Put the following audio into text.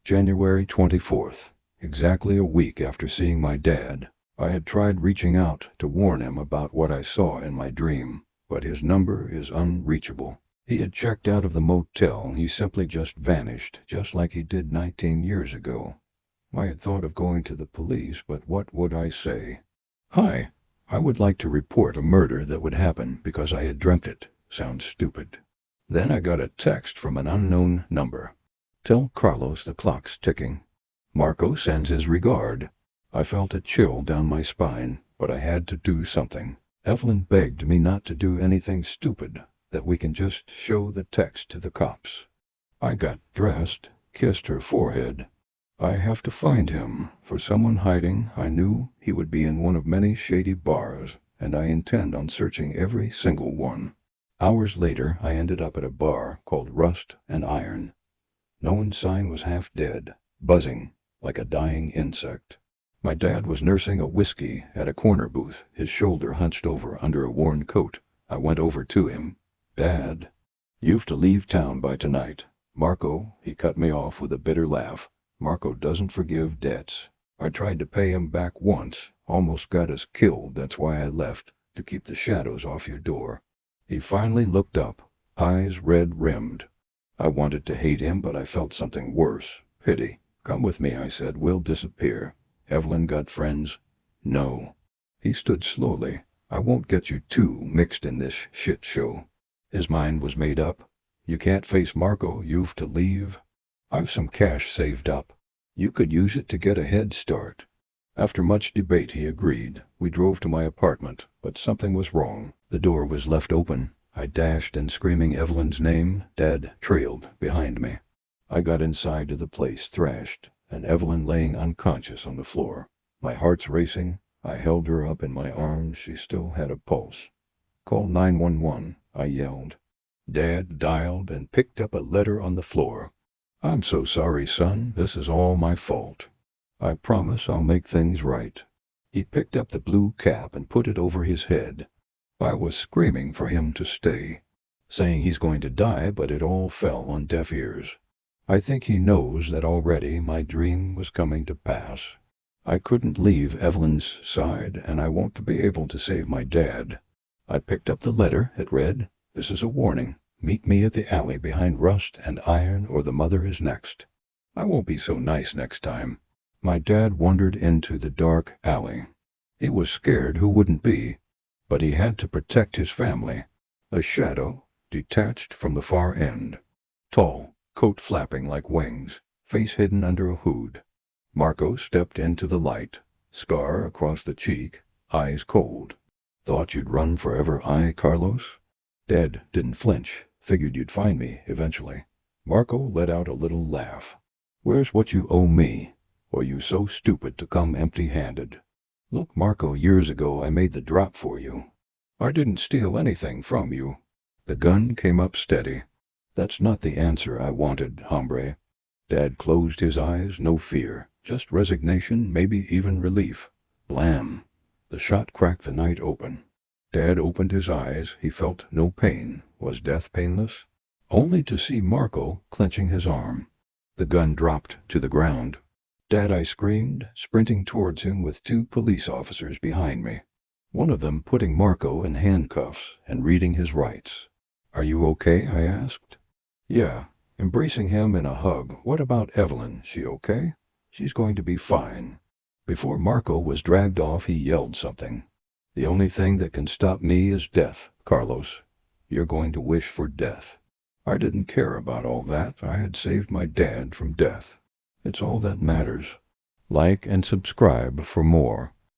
January 24th. Exactly a week after seeing my dad, I had tried reaching out to warn him about what I saw in my dream, but his number is unreachable. He had checked out of the motel. He simply just vanished, just like he did 19 years ago. I had thought of going to the police, but what would I say? Hi, I would like to report a murder that would happen because I had dreamt it. Sounds stupid. Then I got a text from an unknown number. Tell Carlos the clock's ticking. Marco sends his regard. I felt a chill down my spine, but I had to do something. Evelyn begged me not to do anything stupid, that we can just show the text to the cops. I got dressed, kissed her forehead. I have to find him. For someone hiding, I knew he would be in one of many shady bars, and I intend on searching every single one. Hours later, I ended up at a bar called Rust and Iron. No one's sign was half dead, buzzing like a dying insect. My dad was nursing a whiskey at a corner booth, his shoulder hunched over under a worn coat. I went over to him. Dad, you've to leave town by tonight. Marco, he cut me off with a bitter laugh. Marco doesn't forgive debts. I tried to pay him back once, almost got us killed. That's why I left, to keep the shadows off your door. He finally looked up, eyes red-rimmed. I wanted to hate him, but I felt something worse, pity. Come with me, I said. We'll disappear. Evelyn got friends? No. He stood slowly. I won't get you too mixed in this shit show. His mind was made up. You can't face Marco. You've to leave. I've some cash saved up. You could use it to get a head start. After much debate, he agreed. We drove to my apartment, but something was wrong. The door was left open. I dashed in, screaming Evelyn's name. Dad trailed behind me. I got inside to the place, thrashed, and Evelyn laying unconscious on the floor. My heart's racing. I held her up in my arms. She still had a pulse. Call 911, I yelled. Dad dialed and picked up a letter on the floor. I'm so sorry, son. This is all my fault. I promise I'll make things right. He picked up the blue cap and put it over his head. I was screaming for him to stay, saying he's going to die, but it all fell on deaf ears. I think he knows that already my dream was coming to pass. I couldn't leave Evelyn's side, and I won't be able to save my dad. I picked up the letter. It read, "This is a warning. Meet me at the alley behind Rust and Iron, or the mother is next. I won't be so nice next time." My dad wandered into the dark alley. He was scared, who wouldn't be? But he had to protect his family. A shadow detached from the far end. Tall, coat flapping like wings, face hidden under a hood. Marco stepped into the light, scar across the cheek, eyes cold. Thought you'd run forever, Carlos? Dad didn't flinch. Figured you'd find me eventually. Marco let out a little laugh. Where's what you owe me? Or you so stupid to come empty-handed? Look, Marco, years ago I made the drop for you. I didn't steal anything from you. The gun came up steady. That's not the answer I wanted, hombre. Dad closed his eyes, no fear, just resignation, maybe even relief. Blam! The shot cracked the night open. Dad opened his eyes. He felt no pain. Was death painless? Only to see Marco clenching his arm. The gun dropped to the ground. Dad, I screamed, sprinting towards him with 2 police officers behind me. One of them putting Marco in handcuffs and reading his rights. Are you okay? I asked. Yeah, embracing him in a hug. What about Evelyn? She okay? She's going to be fine. Before Marco was dragged off, he yelled something. The only thing that can stop me is death, Carlos. You're going to wish for death. I didn't care about all that. I had saved my dad from death. It's all that matters. Like and subscribe for more.